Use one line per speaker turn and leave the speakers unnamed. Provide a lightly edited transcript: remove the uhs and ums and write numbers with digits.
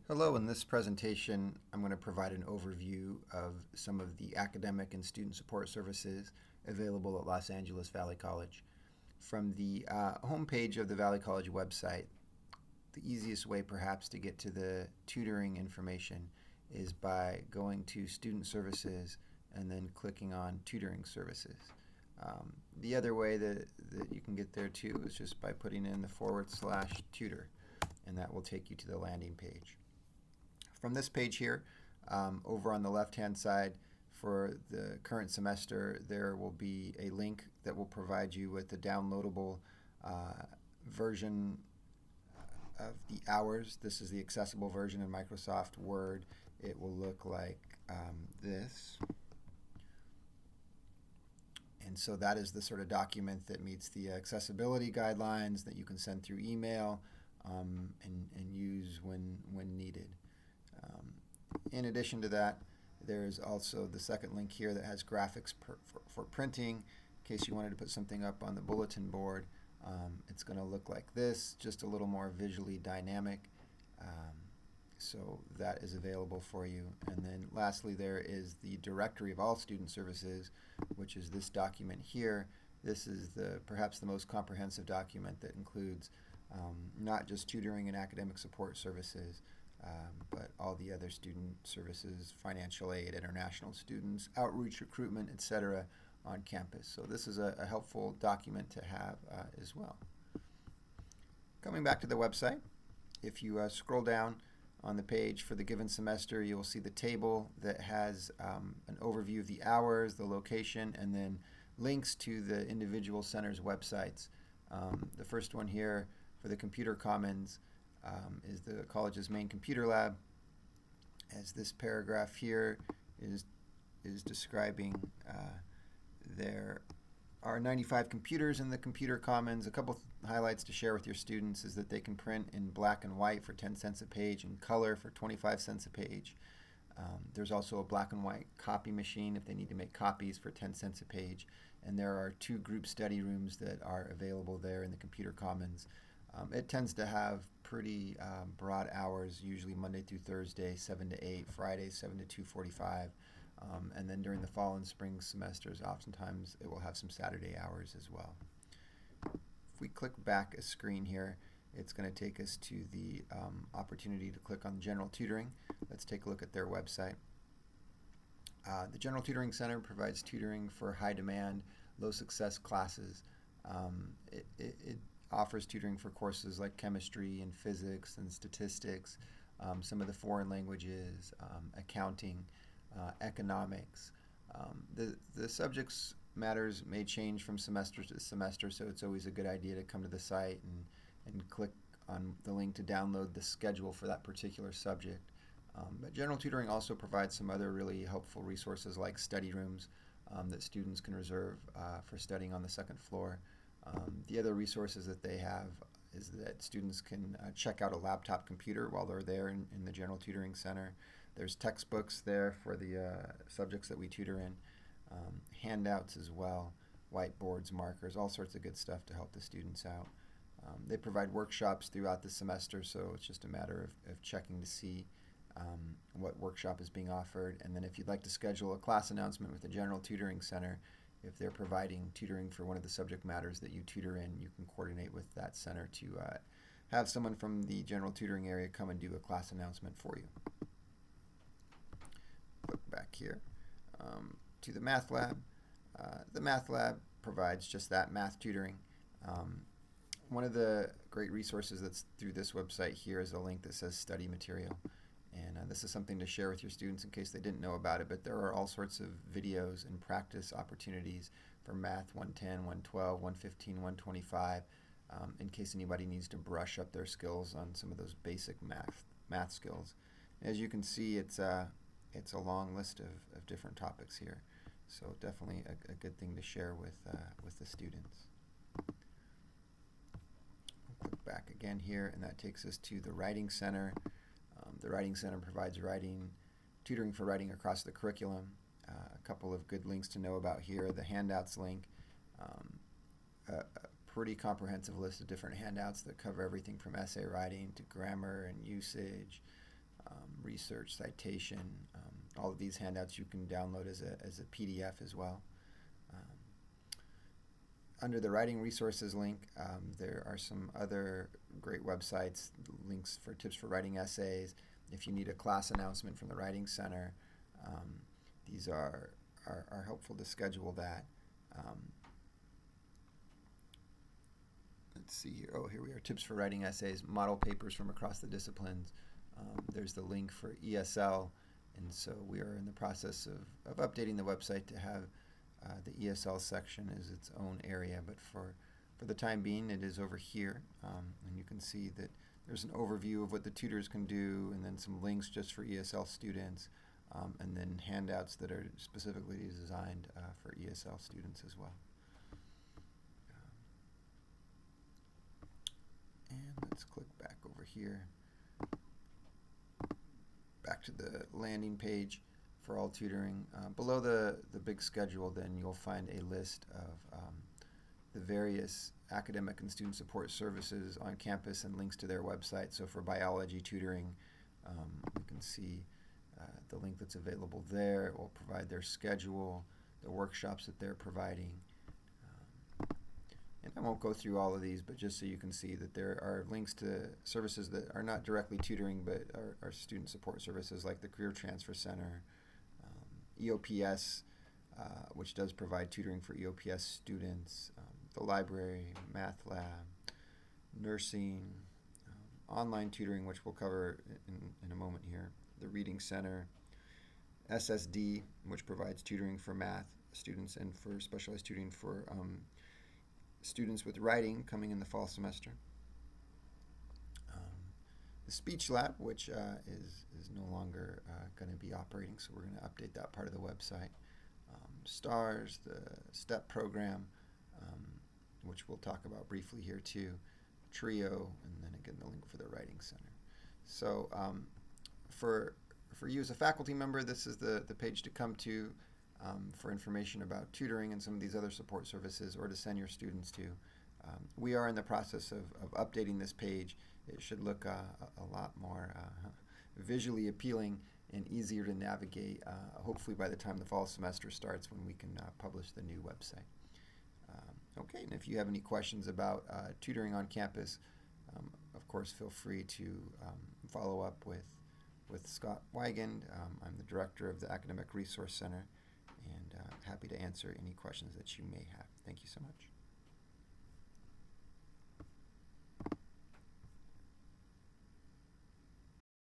Hello, in this presentation, I'm going to provide an overview of some of the academic and student support services available at Los Angeles Valley College. From the homepage of the Valley College website, the easiest way perhaps to get to the tutoring information is by going to Student Services and then clicking on Tutoring Services. The other way that you can get there too is just by putting in the /tutor, and that will take you to the landing page. From this page here, over on the left-hand side for the current semester, there will be a link that will provide you with the downloadable version of the hours. This is the accessible version in Microsoft Word. It will look like this. And so that is the sort of document that meets the accessibility guidelines that you can send through email and use when needed. In addition to that, there's also the second link here that has graphics for printing. In case you wanted to put something up on the bulletin board, it's going to look like this, just a little more visually dynamic. So that is available for you. And then lastly, there is the directory of all student services, which is this document here. This is perhaps the most comprehensive document that includes not just tutoring and academic support services, but all the other student services, financial aid, international students, outreach, recruitment, etc. on campus. So this is a helpful document to have as well. Coming back to the website, if you scroll down on the page for the given semester, you will see the table that has an overview of the hours, the location, and then links to the individual centers' websites. The first one here for the Computer Commons is the college's main computer lab. As this paragraph here is describing, there are 95 computers in the Computer Commons. A couple highlights to share with your students is that they can print in black and white for 10 cents a page and color for 25 cents a page. There's also a black and white copy machine if they need to make copies for 10 cents a page. And there are 2 group study rooms that are available there in the Computer Commons. It tends to have pretty broad hours, usually Monday through Thursday, 7 to 8, Friday, 7 to 2:45. And then during the fall and spring semesters, oftentimes it will have some Saturday hours as well. If we click back a screen here, it's going to take us to the opportunity to click on General Tutoring. Let's take a look at their website. The General Tutoring Center provides tutoring for high demand, low success classes. It offers tutoring for courses like chemistry and physics and statistics, some of the foreign languages, accounting, economics. The subjects matters may change from semester to semester, so it's always a good idea to come to the site and click on the link to download the schedule for that particular subject. But General Tutoring also provides some other really helpful resources like study rooms that students can reserve for studying on the second floor. The other resources that they have is that students can check out a laptop computer while they're there in the General Tutoring Center. There's textbooks there for the subjects that we tutor in, handouts as well, whiteboards, markers, all sorts of good stuff to help the students out. They provide workshops throughout the semester, so it's just a matter of checking to see what workshop is being offered. And then if you'd like to schedule a class announcement with the General Tutoring Center, if they're providing tutoring for one of the subject matters that you tutor in, you can coordinate with that center to have someone from the general tutoring area come and do a class announcement for you. Look back here to the Math Lab. The Math Lab provides just that, math tutoring. One of the great resources that's through this website here is a link that says study material. And this is something to share with your students in case they didn't know about it, but there are all sorts of videos and practice opportunities for Math 110, 112, 115, 125, in case anybody needs to brush up their skills on some of those basic math skills. As you can see, it's a long list of different topics here, so definitely a good thing to share with the students. I'll click back again here, and that takes us to the Writing Center. The Writing Center provides tutoring for writing across the curriculum. A couple of good links to know about here. The handouts link, a pretty comprehensive list of different handouts that cover everything from essay writing to grammar and usage, research, citation. All of these handouts you can download as a PDF as well. Under the Writing Resources link, there are some other great websites, links for tips for writing essays. If you need a class announcement from the Writing Center, these are helpful to schedule that. Let's see here. Oh, here we are. Tips for writing essays, model papers from across the disciplines. There's the link for ESL, and so we are in the process of updating the website to have the ESL section as its own area, but for the time being, it is over here, and you can see that there's an overview of what the tutors can do, and then some links just for ESL students, and then handouts that are specifically designed for ESL students as well. And let's click back over here, back to the landing page for all tutoring. Below the big schedule, then you'll find a list of the various academic and student support services on campus and links to their website. So for biology tutoring, you can see the link that's available there. It will provide their schedule, the workshops that they're providing. And I won't go through all of these, but just so you can see that there are links to services that are not directly tutoring, but are student support services like the Career Transfer Center, EOPS, which does provide tutoring for EOPS students, the library, math lab, nursing, online tutoring, which we'll cover in a moment here, the Reading Center, SSD, which provides tutoring for math students and for specialized tutoring for students with writing coming in the fall semester. The Speech Lab, which is no longer going to be operating, so we're going to update that part of the website. STARS, the STEP program, which we'll talk about briefly here too. TRIO, and then again the link for the Writing Center. So for you as a faculty member, this is the page to come to for information about tutoring and some of these other support services, or to send your students to. We are in the process of updating this page. It should look a lot more visually appealing and easier to navigate, hopefully by the time the fall semester starts, when we can publish the new website. Okay, and if you have any questions about tutoring on campus, of course feel free to follow up with Scott Wigand. I'm the director of the Academic Resource Center, and happy to answer any questions that you may have. Thank you so much.